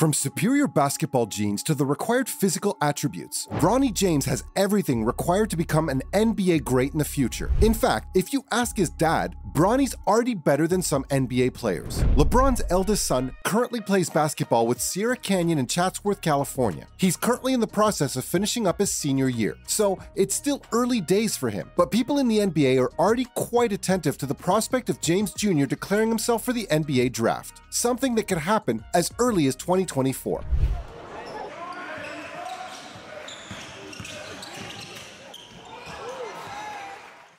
From superior basketball genes to the required physical attributes, Bronny James has everything required to become an NBA great in the future. In fact, if you ask his dad, Bronny's already better than some NBA players. LeBron's eldest son currently plays basketball with Sierra Canyon in Chatsworth, California. He's currently in the process of finishing up his senior year, so it's still early days for him. But people in the NBA are already quite attentive to the prospect of James Jr. declaring himself for the NBA draft, something that could happen as early as 2024.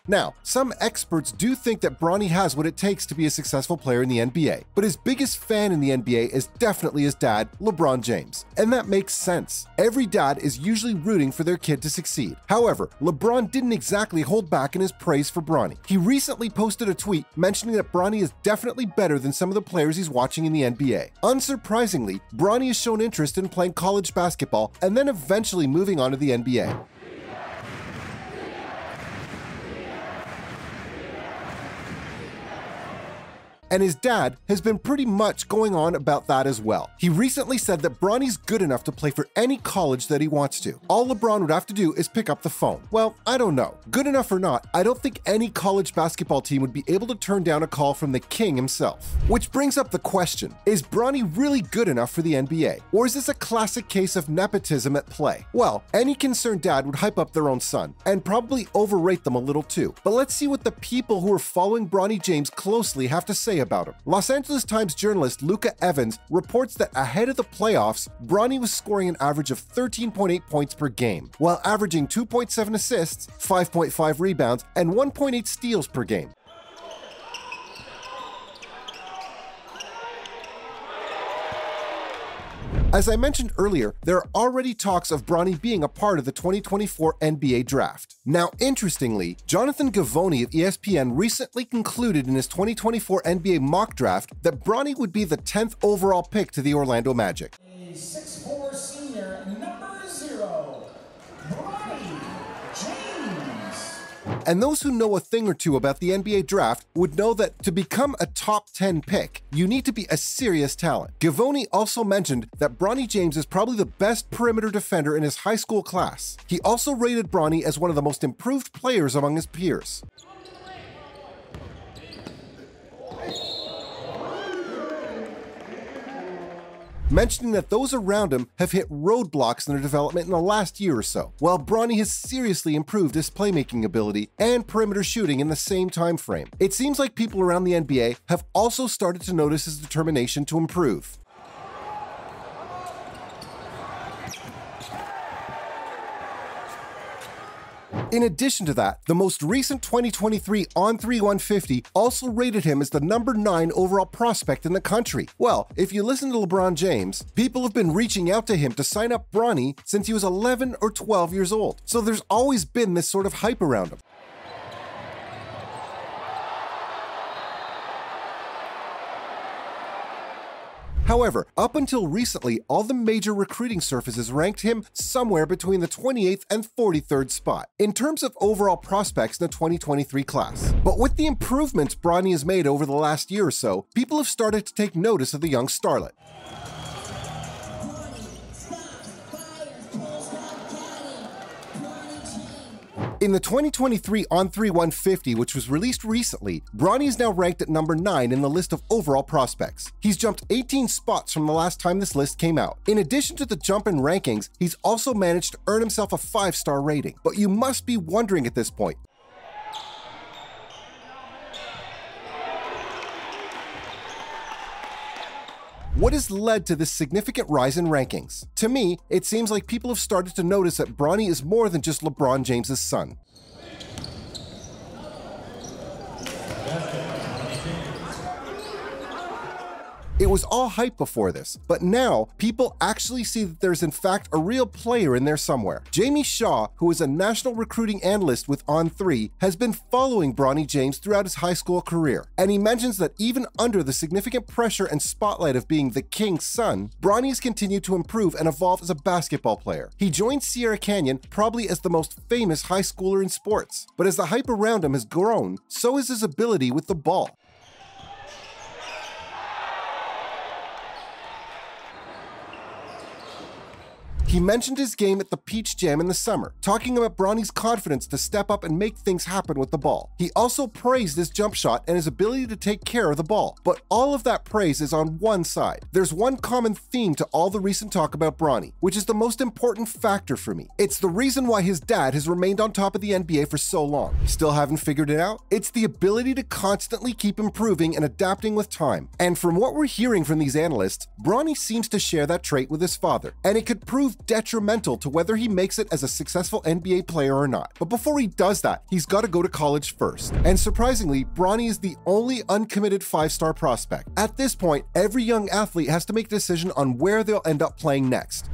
Now, some experts do think that Bronny has what it takes to be a successful player in the NBA, but his biggest fan in the NBA is definitely his dad, LeBron James. And that makes sense. Every dad is usually rooting for their kid to succeed. However, LeBron didn't exactly hold back in his praise for Bronny. He recently posted a tweet mentioning that Bronny is definitely better than some of the players he's watching in the NBA. Unsurprisingly, Bronny has shown interest in playing college basketball and then eventually moving on to the NBA. And his dad has been pretty much going on about that as well. He recently said that Bronny's good enough to play for any college that he wants to. All LeBron would have to do is pick up the phone. Well, I don't know. Good enough or not, I don't think any college basketball team would be able to turn down a call from the king himself. Which brings up the question, is Bronny really good enough for the NBA? Or is this a classic case of nepotism at play? Well, any concerned dad would hype up their own son, and probably overrate them a little too. But let's see what the people who are following Bronny James closely have to say about him. Los Angeles Times journalist Luca Evans reports that ahead of the playoffs, Bronny was scoring an average of 13.8 points per game, while averaging 2.7 assists, 5.5 rebounds, and 1.8 steals per game. As I mentioned earlier, there are already talks of Bronny being a part of the 2024 NBA draft. Now, interestingly, Jonathan Givony of ESPN recently concluded in his 2024 NBA mock draft that Bronny would be the 10th overall pick to the Orlando Magic. A 6'4" senior, number 0, Bronny James. And those who know a thing or two about the NBA draft would know that to become a top 10 pick, you need to be a serious talent. Givony also mentioned that Bronny James is probably the best perimeter defender in his high school class. He also rated Bronny as one of the most improved players among his peers. Mentioning that those around him have hit roadblocks in their development in the last year or so, while Bronny has seriously improved his playmaking ability and perimeter shooting in the same time frame. It seems like people around the NBA have also started to notice his determination to improve. In addition to that, the most recent 2023 On3 150 also rated him as the number 9 overall prospect in the country. Well, if you listen to LeBron James, people have been reaching out to him to sign up Bronny since he was 11 or 12 years old. So there's always been this sort of hype around him. However, up until recently, all the major recruiting services ranked him somewhere between the 28th and 43rd spot in terms of overall prospects in the 2023 class. But with the improvements Bronny has made over the last year or so, people have started to take notice of the young starlet. In the 2023 On3 150, which was released recently, Bronny is now ranked at number 9 in the list of overall prospects. He's jumped 18 spots from the last time this list came out. In addition to the jump in rankings, he's also managed to earn himself a 5-star rating. But you must be wondering at this point, what has led to this significant rise in rankings? To me, it seems like people have started to notice that Bronny is more than just LeBron James' son. It was all hype before this, but now people actually see that there's in fact a real player in there somewhere. Jamie Shaw, who is a national recruiting analyst with On3, has been following Bronny James throughout his high school career, and he mentions that even under the significant pressure and spotlight of being the king's son, Bronny has continued to improve and evolve as a basketball player. He joined Sierra Canyon probably as the most famous high schooler in sports, but as the hype around him has grown, so has his ability with the ball. He mentioned his game at the Peach Jam in the summer, talking about Bronny's confidence to step up and make things happen with the ball. He also praised his jump shot and his ability to take care of the ball. But all of that praise is on one side. There's one common theme to all the recent talk about Bronny, which is the most important factor for me. It's the reason why his dad has remained on top of the NBA for so long. Still haven't figured it out? It's the ability to constantly keep improving and adapting with time. And from what we're hearing from these analysts, Bronny seems to share that trait with his father, and it could prove detrimental to whether he makes it as a successful NBA player or not. But before he does that, he's got to go to college first. And surprisingly, Bronny is the only uncommitted 5-star prospect. At this point, every young athlete has to make a decision on where they'll end up playing next.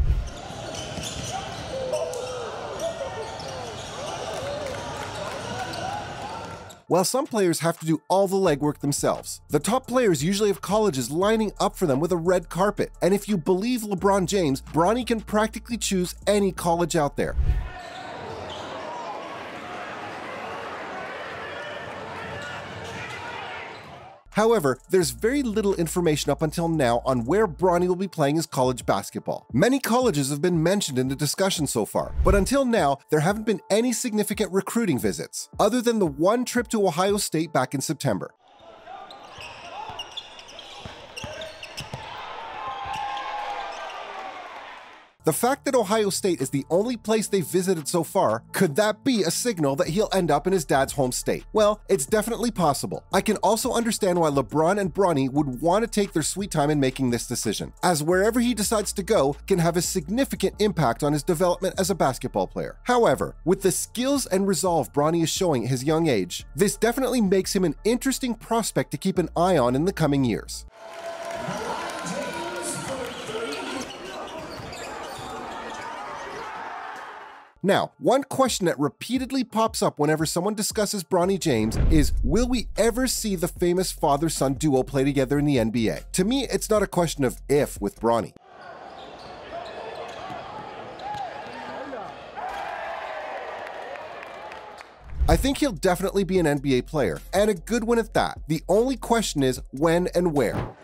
While some players have to do all the legwork themselves, the top players usually have colleges lining up for them with a red carpet. And if you believe LeBron James, Bronny can practically choose any college out there. However, there's very little information up until now on where Bronny will be playing his college basketball. Many colleges have been mentioned in the discussion so far, but until now, there haven't been any significant recruiting visits, other than the one trip to Ohio State back in September. The fact that Ohio State is the only place they've visited so far, could that be a signal that he'll end up in his dad's home state? Well, it's definitely possible. I can also understand why LeBron and Bronny would want to take their sweet time in making this decision, as wherever he decides to go can have a significant impact on his development as a basketball player. However, with the skills and resolve Bronny is showing at his young age, this definitely makes him an interesting prospect to keep an eye on in the coming years. Now, one question that repeatedly pops up whenever someone discusses Bronny James is, will we ever see the famous father-son duo play together in the NBA? To me, it's not a question of if with Bronny. I think he'll definitely be an NBA player, and a good one at that. The only question is when and where.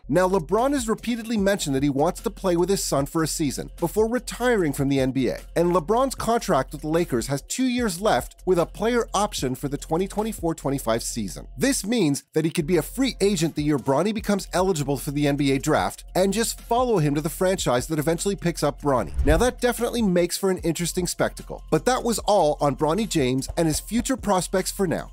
Now, LeBron has repeatedly mentioned that he wants to play with his son for a season before retiring from the NBA, and LeBron's contract with the Lakers has 2 years left with a player option for the 2024-25 season. This means that he could be a free agent the year Bronny becomes eligible for the NBA draft and just follow him to the franchise that eventually picks up Bronny. Now, that definitely makes for an interesting spectacle, but that was all on Bronny James and his future prospects for now.